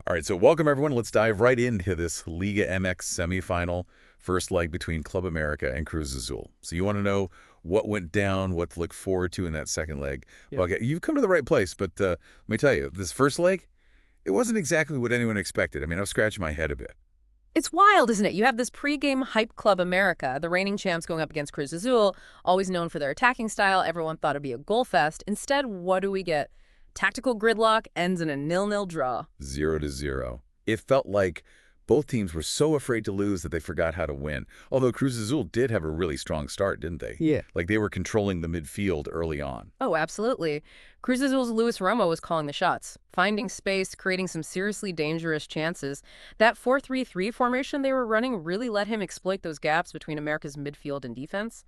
All right, so welcome everyone. Let's dive right into this Liga MX semifinal, first leg between Club America and Cruz Azul. So you want to know what went down, what to look forward to in that second leg. Yep. Well, okay, you've come to the right place, but let me tell you, this first leg, it wasn't exactly what anyone expected. I mean, I was scratching my head a bit. It's wild, isn't it? You have this pregame hype Club America, the reigning champs going up against Cruz Azul, always known for their attacking style. Everyone thought it'd be a goal fest. Instead, what do we get? Tactical gridlock ends in a 0-0 draw. 0-0. It felt like both teams were so afraid to lose that they forgot how to win. Although Cruz Azul did have a really strong start, didn't they? Yeah. Like they were controlling the midfield early on. Oh, absolutely. Cruz Azul's Luis Romo was calling the shots, finding space, creating some seriously dangerous chances. That 4-3-3 formation they were running really let him exploit those gaps between America's midfield and defense.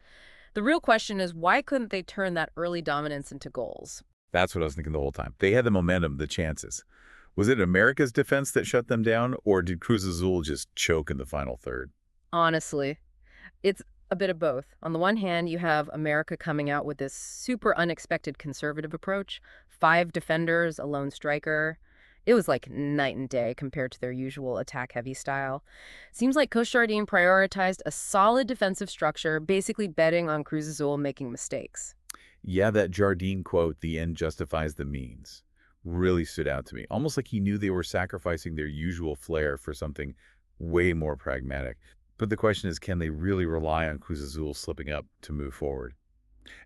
The real question is, why couldn't they turn that early dominance into goals? That's what I was thinking the whole time. They had the momentum, the chances. Was it America's defense that shut them down, or did Cruz Azul just choke in the final third? Honestly, it's a bit of both. On the one hand, you have America coming out with this super unexpected conservative approach. 5 defenders, a lone striker. It was like night and day compared to their usual attack-heavy style. Seems like Coach Jardine prioritized a solid defensive structure, basically betting on Cruz Azul making mistakes. Yeah, that Jardine quote, "The end justifies the means," really stood out to me. Almost like he knew they were sacrificing their usual flair for something way more pragmatic. But the question is, can they really rely on Cruz Azul slipping up to move forward?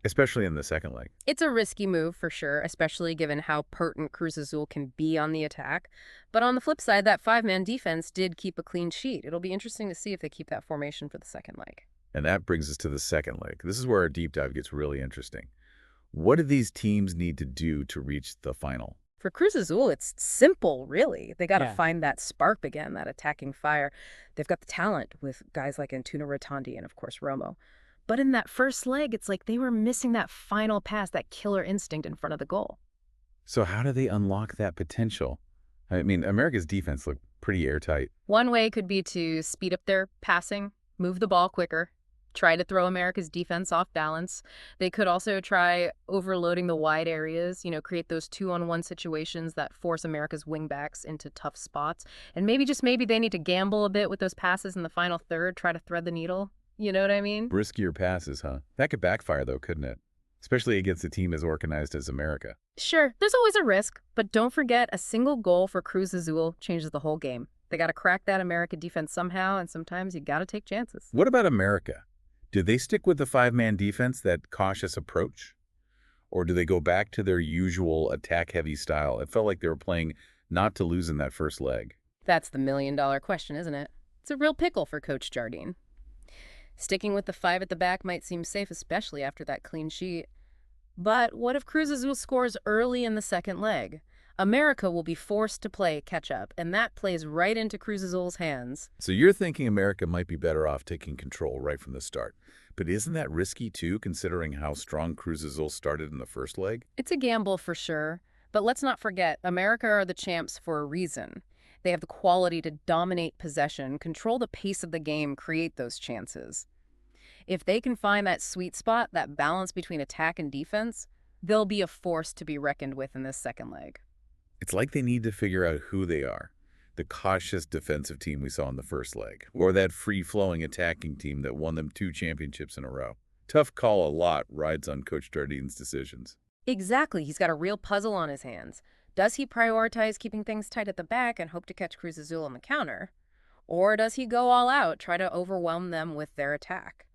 Especially in the second leg. It's a risky move for sure, especially given how potent Cruz Azul can be on the attack. But on the flip side, that 5-man defense did keep a clean sheet. It'll be interesting to see if they keep that formation for the second leg. And that brings us to the second leg. This is where our deep dive gets really interesting. What do these teams need to do to reach the final? For Cruz Azul, it's simple, really. They got to Yeah. find that spark again, that attacking fire. They've got the talent with guys like Antuna Rotondi and, of course, Romo. But in that first leg, it's like they were missing that final pass, that killer instinct in front of the goal. So how do they unlock that potential? I mean, America's defense looked pretty airtight. One way could be to speed up their passing, move the ball quicker, try to throw America's defense off balance. They could also try overloading the wide areas, create those 2-on-1 situations that force America's wingbacks into tough spots. And maybe they need to gamble a bit with those passes in the final third, try to thread the needle. You know what I mean? Riskier passes, huh? That could backfire, though, couldn't it? Especially against a team as organized as America. Sure, there's always a risk, but don't forget a single goal for Cruz Azul changes the whole game. They got to crack that America defense somehow, and sometimes you got to take chances. What about America? Do they stick with the 5-man defense, that cautious approach? Or do they go back to their usual attack-heavy style? It felt like they were playing not to lose in that first leg. That's the million-dollar question, isn't it? It's a real pickle for Coach Jardine. Sticking with the 5 at the back might seem safe, especially after that clean sheet. But what if Cruz Azul scores early in the second leg? America will be forced to play catch-up, and that plays right into Cruz Azul's hands. So you're thinking America might be better off taking control right from the start. But isn't that risky, too, considering how strong Cruz Azul started in the first leg? It's a gamble for sure, but let's not forget, America are the champs for a reason. They have the quality to dominate possession, control the pace of the game, create those chances. If they can find that sweet spot, that balance between attack and defense, they'll be a force to be reckoned with in this second leg. It's like they need to figure out who they are. The cautious defensive team we saw in the first leg, or that free-flowing attacking team that won them 2 championships in a row. Tough call, a lot rides on Coach Jardine's decisions. Exactly. He's got a real puzzle on his hands. Does he prioritize keeping things tight at the back and hope to catch Cruz Azul on the counter? Or does he go all out, try to overwhelm them with their attack?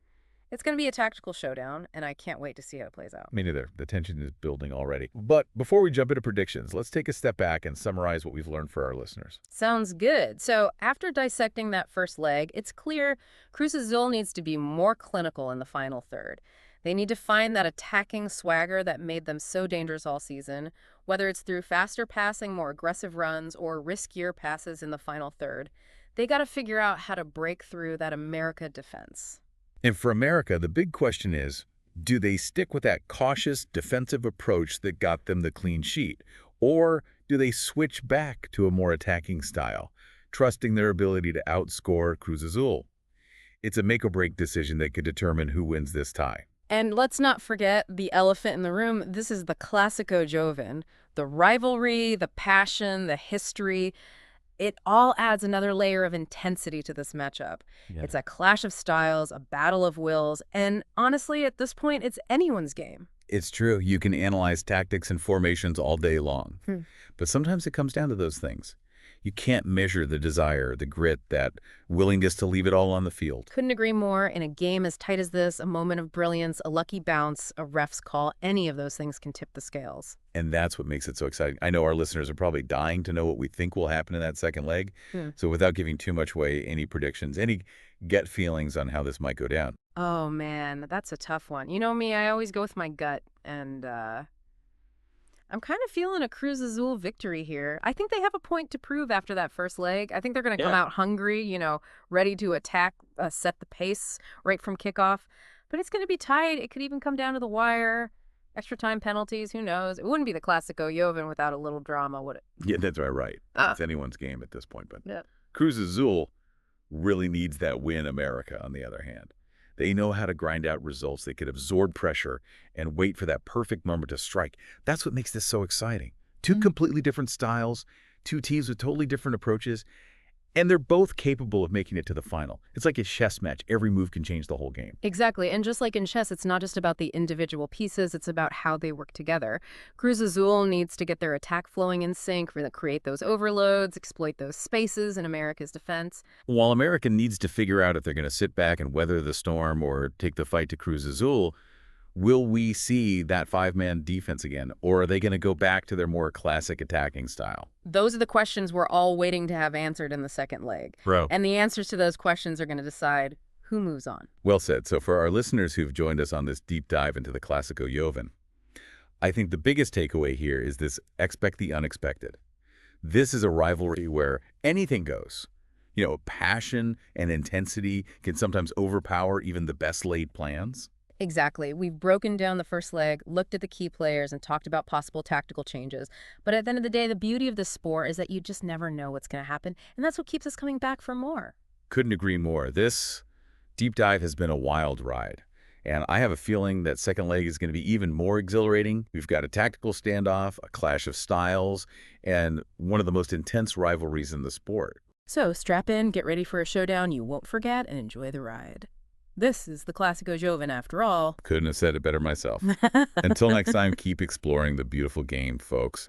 It's going to be a tactical showdown, and I can't wait to see how it plays out. Me neither. The tension is building already. But before we jump into predictions, let's take a step back and summarize what we've learned for our listeners. Sounds good. So after dissecting that first leg, it's clear Cruz Azul needs to be more clinical in the final third. They need to find that attacking swagger that made them so dangerous all season, whether it's through faster passing, more aggressive runs, or riskier passes in the final third. They got to figure out how to break through that America defense. And for America, the big question is, do they stick with that cautious defensive approach that got them the clean sheet? Or do they switch back to a more attacking style, trusting their ability to outscore Cruz Azul? It's a make-or-break decision that could determine who wins this tie. And let's not forget the elephant in the room. This is the Classico Joven. The rivalry, the passion, the history. It all adds another layer of intensity to this matchup. Yeah. It's a clash of styles, a battle of wills, and honestly, at this point, it's anyone's game. It's true. You can analyze tactics and formations all day long. Hmm. But sometimes it comes down to those things. You can't measure the desire, the grit, that willingness to leave it all on the field. Couldn't agree more. In a game as tight as this, a moment of brilliance, a lucky bounce, a ref's call, any of those things can tip the scales. And that's what makes it so exciting. I know our listeners are probably dying to know what we think will happen in that second leg. Hmm. So without giving too much away, any predictions, any gut feelings on how this might go down? Oh man, that's a tough one. You know me, I always go with my gut, and I'm kind of feeling a Cruz Azul victory here. I think they have a point to prove after that first leg. I think they're going to come Yeah. out hungry, ready to attack, set the pace right from kickoff. But it's going to be tight. It could even come down to the wire. Extra time penalties, who knows? It wouldn't be the Classico Joven without a little drama, would it? Yeah, that's right. Ah. It's anyone's game at this point. But Yeah. Cruz Azul really needs that win. America, on the other hand. They know how to grind out results. They could absorb pressure and wait for that perfect moment to strike. That's what makes this so exciting. Two completely different styles, two teams with totally different approaches, and they're both capable of making it to the final. It's like a chess match. Every move can change the whole game. Exactly. And just like in chess, it's not just about the individual pieces, it's about how they work together. Cruz Azul needs to get their attack flowing in sync, really create those overloads, exploit those spaces in America's defense. While America needs to figure out if they're going to sit back and weather the storm or take the fight to Cruz Azul, will we see that five-man defense again, or are they going to go back to their more classic attacking style? Those are the questions we're all waiting to have answered in the second leg. Bro. And the answers to those questions are going to decide who moves on. Well said. So for our listeners who've joined us on this deep dive into the Classico Joven, I think the biggest takeaway here is this: expect the unexpected. This is a rivalry where anything goes. Passion and intensity can sometimes overpower even the best laid plans. Exactly. We've broken down the first leg, looked at the key players, and talked about possible tactical changes. But at the end of the day, the beauty of this sport is that you just never know what's going to happen, and that's what keeps us coming back for more. Couldn't agree more. This deep dive has been a wild ride, and I have a feeling that second leg is going to be even more exhilarating. We've got a tactical standoff, a clash of styles, and one of the most intense rivalries in the sport. So strap in, get ready for a showdown you won't forget, and enjoy the ride. This is the Classico Joven after all. Couldn't have said it better myself. Until next time, keep exploring the beautiful game, folks.